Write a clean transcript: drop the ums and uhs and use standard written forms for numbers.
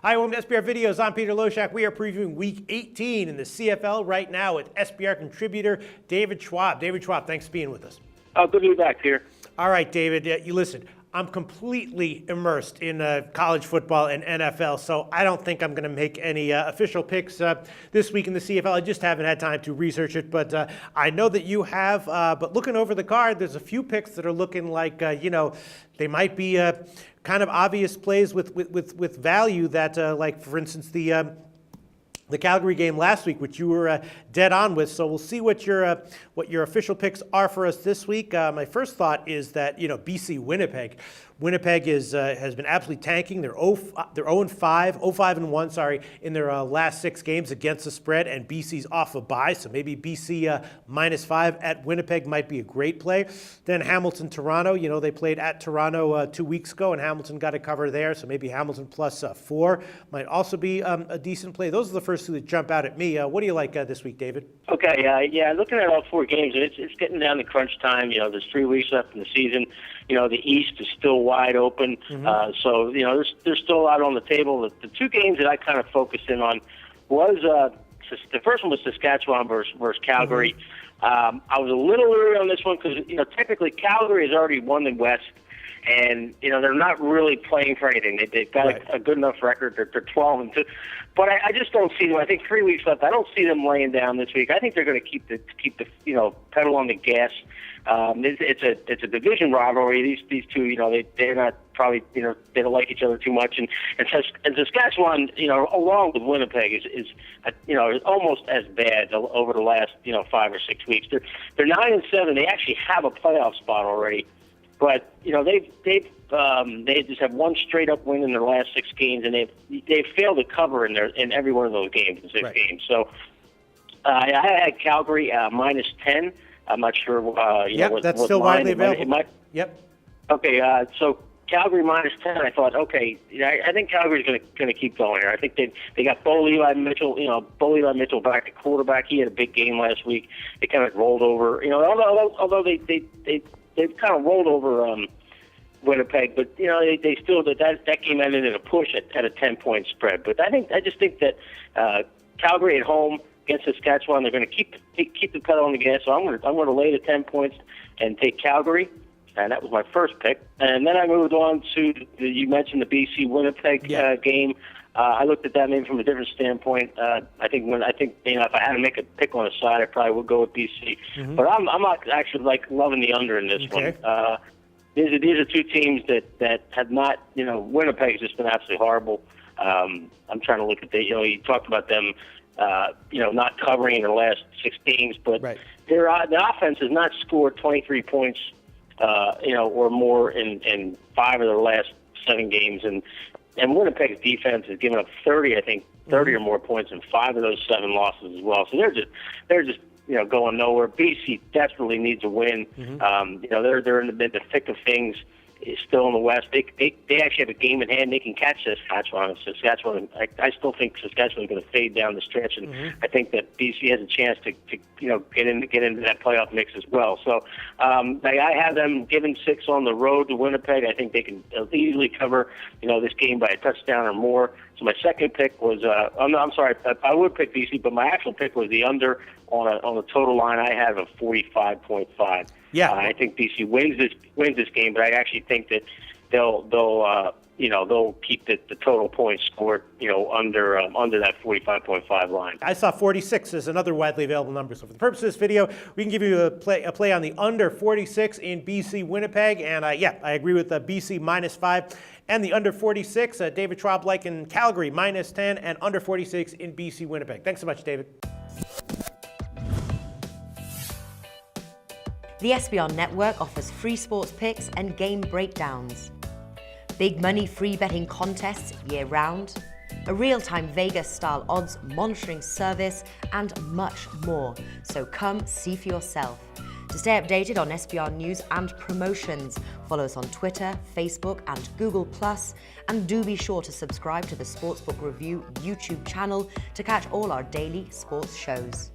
Hi, welcome to SBR Videos. I'm Peter Loshak. We are previewing Week 18 in the CFL right now with SBR contributor David Schwab. David Schwab, thanks for being with us. Oh, good to be back here. All right, David, you listen. I'm completely immersed in college football and NFL, so I don't think I'm going to make any official picks this week in the CFL. I just haven't had time to research it, but I know that you have. But looking over the card, there's a few picks that are looking like, they might be kind of obvious plays with value that, like, for instance, the Calgary game last week, which you were dead on with. So we'll see what your official picks are for us this week. My first thought is that BC Winnipeg. Winnipeg has been absolutely tanking. They're 0-5-1, sorry, in their last 6 games against the spread, and BC's off a bye, so maybe BC -5 at Winnipeg might be a great play. Then Hamilton, Toronto. They played at Toronto 2 weeks ago, and Hamilton got a cover there, so maybe Hamilton +4 might also be a decent play. Those are the first two that jump out at me. What do you like this week, David? Okay, looking at all 4 games, it's getting down to crunch time. There's 3 weeks left in the season. The East is still wide open. So, there's still a lot on the table. The 2 games that I kind of focused in on was the first one was Saskatchewan versus Calgary. I was a little leery on this one because, technically Calgary has already won the West. And, they're not really playing for anything. They've got a good enough record. They're 12-2. But I just don't see them. I think 3 weeks left. I don't see them laying down this week. I think they're going to keep the pedal on the gas. It's a division rivalry. These two, they're not probably, they don't like each other too much. And Saskatchewan, along with Winnipeg, is almost as bad over the last 5 or 6 weeks. They're 9-7. They actually have a playoff spot already. But they just have one straight up win in their last 6 games, and they've failed to cover in every one of those games, in 6 games. So I had Calgary -10. I'm not sure. That's still widely available. Yep. Okay, so Calgary -10. I thought, okay, I think Calgary's going to keep going here. I think they got Bo Levi Mitchell. Bo Levi Mitchell back at quarterback. He had a big game last week. They kind of rolled over. Although they've kind of rolled over Winnipeg, but they still that game ended in a push at a 10-point spread. But I just think that Calgary at home against Saskatchewan, they're going to keep the pedal on the gas. So I'm going to lay the 10 points and take Calgary, and that was my first pick. And then I moved on to you mentioned the BC Winnipeg game. I looked at that maybe from a different standpoint. I think if I had to make a pick on a side, I probably would go with BC. But I'm not actually loving the under in this one. These are 2 teams that have not. Winnipeg's just been absolutely horrible. I'm trying to look at you talked about them. Not covering in the last 6 games, but their offense has not scored 23 points, or more in 5 of their last 7 games, and Winnipeg's defense has given up 30 or more points in 5 of those 7 losses as well. So they're just going nowhere. BC desperately needs a win. They're in the thick of things. Still in the West. They actually have a game in hand. They can catch Saskatchewan. I still think Saskatchewan is going to fade down the stretch, and I think that BC has a chance to get into that playoff mix as well. So I have them giving 6 on the road to Winnipeg. I think they can easily cover this game by a touchdown or more. So my second pick was I'm sorry, I would pick BC, but my actual pick was the under on a total line I have of 45.5. Yeah, I think BC wins this game, but I actually think that they'll keep the total points scored under that 45.5 line. I saw 46 as another widely available number. So for the purpose of this video, we can give you a play on the under 46 in BC Winnipeg, and I agree with BC -5 and the under 46. David Schwab liking Calgary -10 and under 46 in BC Winnipeg. Thanks so much, David. The SBR Network offers free sports picks and game breakdowns, big money free betting contests year-round, a real-time Vegas-style odds monitoring service, and much more. So come see for yourself. To stay updated on SBR news and promotions, follow us on Twitter, Facebook, and Google+, and do be sure to subscribe to the Sportsbook Review YouTube channel to catch all our daily sports shows.